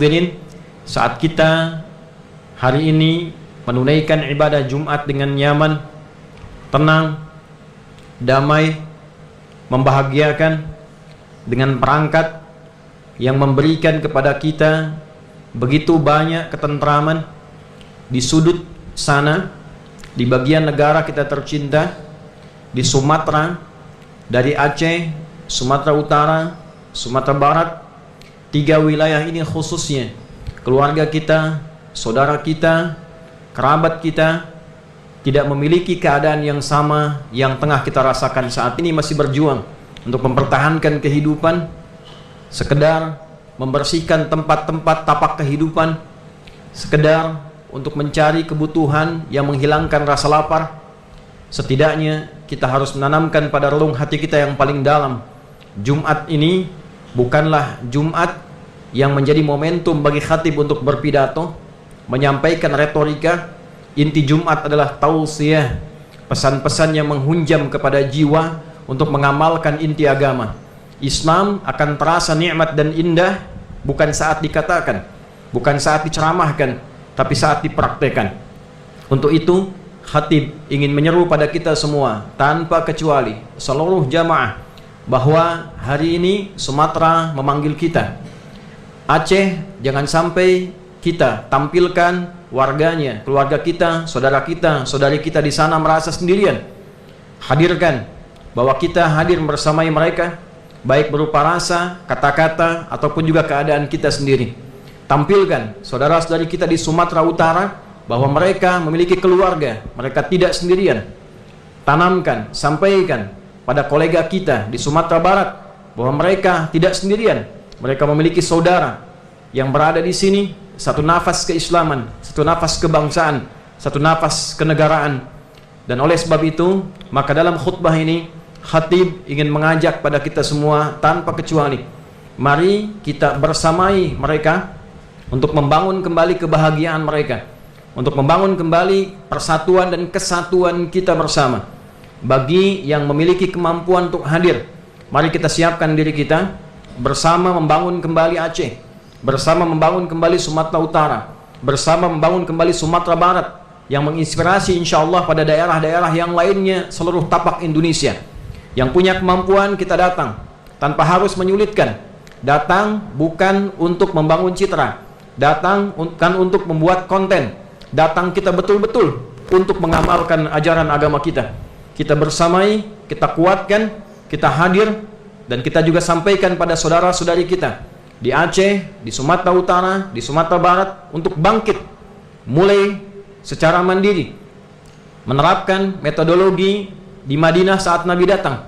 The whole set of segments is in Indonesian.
Hadirin, saat kita hari ini menunaikan ibadah Jumat dengan nyaman, tenang, damai, membahagiakan, dengan perangkat yang memberikan kepada kita begitu banyak ketentraman di sudut sana, di bagian negara kita tercinta, di Sumatera, dari Aceh, Sumatera Utara, Sumatera Barat. 3 wilayah ini khususnya keluarga kita, saudara kita, kerabat kita tidak memiliki keadaan yang sama yang tengah kita rasakan saat ini, masih berjuang untuk mempertahankan kehidupan, sekedar membersihkan tempat-tempat tapak kehidupan, sekedar untuk mencari kebutuhan yang menghilangkan rasa lapar. Setidaknya kita harus menanamkan pada relung hati kita yang paling dalam, Jumat ini bukanlah Jumat yang menjadi momentum bagi khatib untuk berpidato, menyampaikan retorika. Inti Jumat adalah tausiyah, pesan-pesan yang menghunjam kepada jiwa untuk mengamalkan inti agama. Islam akan terasa nikmat dan indah bukan saat dikatakan, bukan saat diceramahkan, tapi saat dipraktekkan. Untuk itu, khatib ingin menyeru pada kita semua tanpa kecuali, seluruh jamaah, bahwa hari ini Sumatera memanggil kita. Aceh, jangan sampai kita tampilkan warganya, keluarga kita, saudari kita di sana merasa sendirian. Hadirkan bahwa kita hadir bersamai mereka, baik berupa rasa, kata-kata, ataupun juga keadaan kita sendiri. Tampilkan saudara-saudari kita di Sumatera Utara bahwa mereka memiliki keluarga, mereka tidak sendirian. Tanamkan, sampaikan pada kolega kita di Sumatera Barat bahwa mereka tidak sendirian, mereka memiliki saudara yang berada di sini, satu nafas keislaman, satu nafas kebangsaan, satu nafas kenegaraan. Dan oleh sebab itu, maka dalam khutbah ini khatib ingin mengajak pada kita semua tanpa kecuali, mari kita bersamai mereka untuk membangun kembali kebahagiaan mereka, untuk membangun kembali persatuan dan kesatuan kita bersama. Bagi yang memiliki kemampuan untuk hadir, mari kita siapkan diri kita bersama membangun kembali Aceh, bersama membangun kembali Sumatera Utara, bersama membangun kembali Sumatera Barat, yang menginspirasi insya Allah pada daerah-daerah yang lainnya seluruh tapak Indonesia. Yang punya kemampuan kita datang tanpa harus menyulitkan. Datang bukan untuk membangun citra, datang bukan untuk membuat konten, datang kita betul-betul untuk mengamalkan ajaran agama kita. Kita bersamai, kita kuatkan, kita hadir, dan kita juga sampaikan pada saudara-saudari kita di Aceh, di Sumatera Utara, di Sumatera Barat untuk bangkit mulai secara mandiri, menerapkan metodologi di Madinah saat Nabi datang.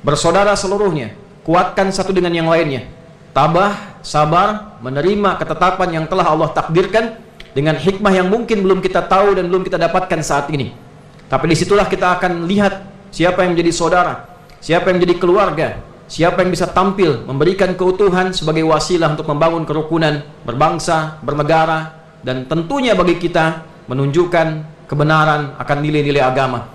Bersaudara seluruhnya, kuatkan satu dengan yang lainnya, tabah, sabar, menerima ketetapan yang telah Allah takdirkan dengan hikmah yang mungkin belum kita tahu dan belum kita dapatkan saat ini. Tapi disitulah kita akan lihat siapa yang menjadi saudara, siapa yang menjadi keluarga, siapa yang bisa tampil memberikan keutuhan sebagai wasilah untuk membangun kerukunan berbangsa, bernegara, dan tentunya bagi kita menunjukkan kebenaran akan nilai-nilai agama.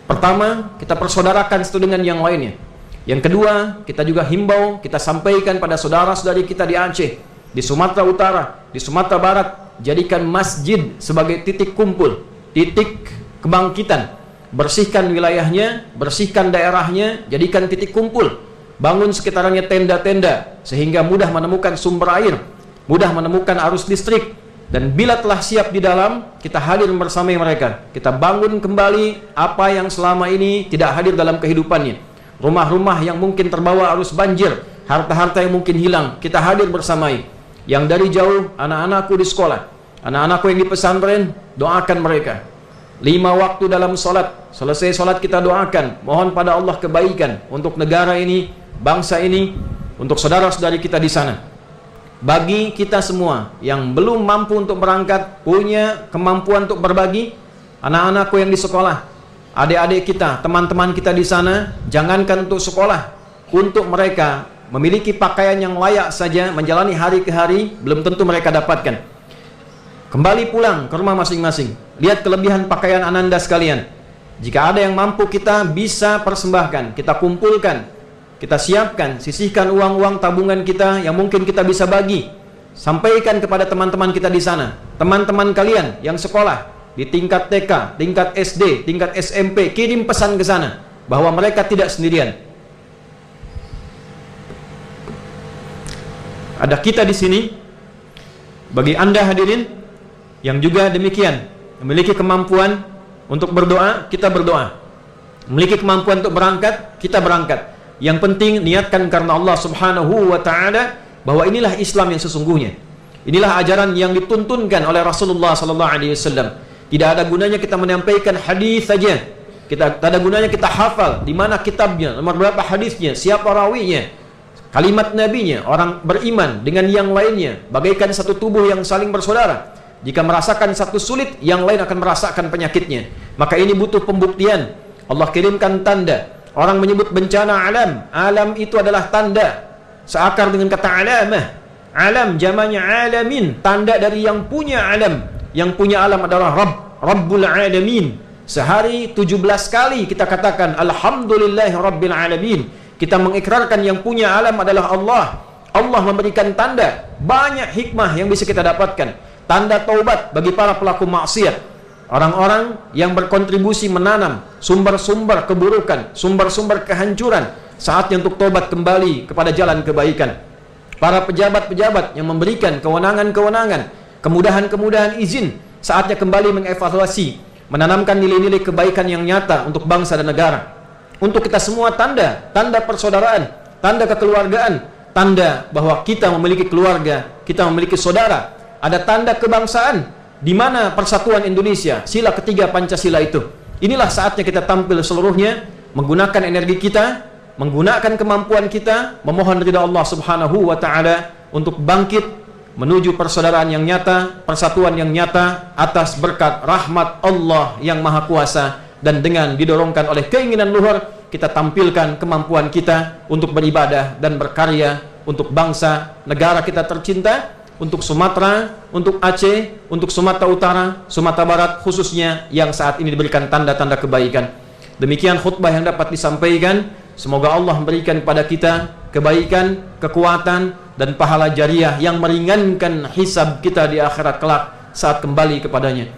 Pertama, kita persaudarakan satu dengan yang lainnya. Yang kedua, kita juga himbau, kita sampaikan pada saudara-saudari kita di Aceh, di Sumatera Utara, di Sumatera Barat, jadikan masjid sebagai titik kumpul, titik kebangkitan. Bersihkan wilayahnya, bersihkan daerahnya, jadikan titik kumpul. Bangun sekitarnya tenda-tenda sehingga mudah menemukan sumber air, mudah menemukan arus listrik. Dan bila telah siap di dalam, kita hadir bersama mereka. Kita bangun kembali apa yang selama ini tidak hadir dalam kehidupannya. Rumah-rumah yang mungkin terbawa arus banjir, harta-harta yang mungkin hilang, kita hadir bersamai. Yang dari jauh, anak-anakku di sekolah, anak-anakku yang di pesantren, doakan mereka. 5 waktu dalam solat, selesai solat kita doakan, mohon pada Allah kebaikan untuk negara ini, bangsa ini, untuk saudara-saudari kita di sana. Bagi kita semua yang belum mampu untuk berangkat, punya kemampuan untuk berbagi, anak-anakku yang di sekolah, adik-adik kita, teman-teman kita di sana, jangankan untuk sekolah, untuk mereka memiliki pakaian yang layak saja menjalani hari ke hari, belum tentu mereka dapatkan. Kembali pulang ke rumah masing-masing, lihat kelebihan pakaian ananda sekalian. Jika ada yang mampu kita bisa persembahkan, kita kumpulkan, kita siapkan, sisihkan uang-uang tabungan kita yang mungkin kita bisa bagi sampaikan kepada teman-teman kita di sana, teman-teman kalian yang sekolah di tingkat TK, tingkat SD, tingkat SMP, kirim pesan ke sana bahwa mereka tidak sendirian. Ada kita di sini. Bagi Anda hadirin yang juga demikian, memiliki kemampuan untuk berdoa, kita berdoa. Memiliki kemampuan untuk berangkat, kita berangkat. Yang penting niatkan karena Allah Subhanahu wa taala, bahwa inilah Islam yang sesungguhnya. Inilah ajaran yang dituntunkan oleh Rasulullah sallallahu alaihi wasallam. Tidak ada gunanya kita menyampaikan hadis saja. Tidak ada gunanya kita hafal di mana kitabnya, nomor berapa hadisnya, siapa rawinya, kalimat nabinya. Orang beriman dengan yang lainnya bagaikan satu tubuh yang saling bersaudara. Jika merasakan satu sulit, yang lain akan merasakan penyakitnya. Maka ini butuh pembuktian. Allah kirimkan tanda. Orang menyebut bencana alam. Alam itu adalah tanda. Seakar dengan kata alamah. Alam jamannya alamin. Tanda dari yang punya alam. Yang punya alam adalah Rabb, Rabbul Alamin. Sehari 17 kali kita katakan Alhamdulillahi Rabbil Alamin. Kita mengikrarkan yang punya alam adalah Allah. Allah memberikan tanda. Banyak hikmah yang bisa kita dapatkan. Tanda taubat bagi para pelaku maksiat. Orang-orang yang berkontribusi menanam sumber-sumber keburukan, sumber-sumber kehancuran. Saatnya untuk taubat kembali kepada jalan kebaikan. Para pejabat-pejabat yang memberikan kewenangan-kewenangan, kemudahan-kemudahan izin, saatnya kembali mengevaluasi, menanamkan nilai-nilai kebaikan yang nyata untuk bangsa dan negara. Untuk kita semua tanda, tanda persaudaraan, tanda kekeluargaan, tanda bahwa kita memiliki keluarga, kita memiliki saudara. Ada tanda kebangsaan, di mana persatuan Indonesia, sila ketiga Pancasila itu. Inilah saatnya kita tampil seluruhnya, menggunakan energi kita, menggunakan kemampuan kita, memohon ridha Allah Subhanahu wa taala untuk bangkit menuju persaudaraan yang nyata, persatuan yang nyata atas berkat rahmat Allah yang Maha Kuasa. Dan dengan didorongkan oleh keinginan luhur, kita tampilkan kemampuan kita untuk beribadah dan berkarya untuk bangsa, negara kita tercinta, untuk Sumatera, untuk Aceh, untuk Sumatera Utara, Sumatera Barat khususnya yang saat ini diberikan tanda-tanda kebaikan. Demikian khutbah yang dapat disampaikan. Semoga Allah memberikan kepada kita kebaikan, kekuatan, dan pahala jariah yang meringankan hisab kita di akhirat kelak saat kembali kepadanya.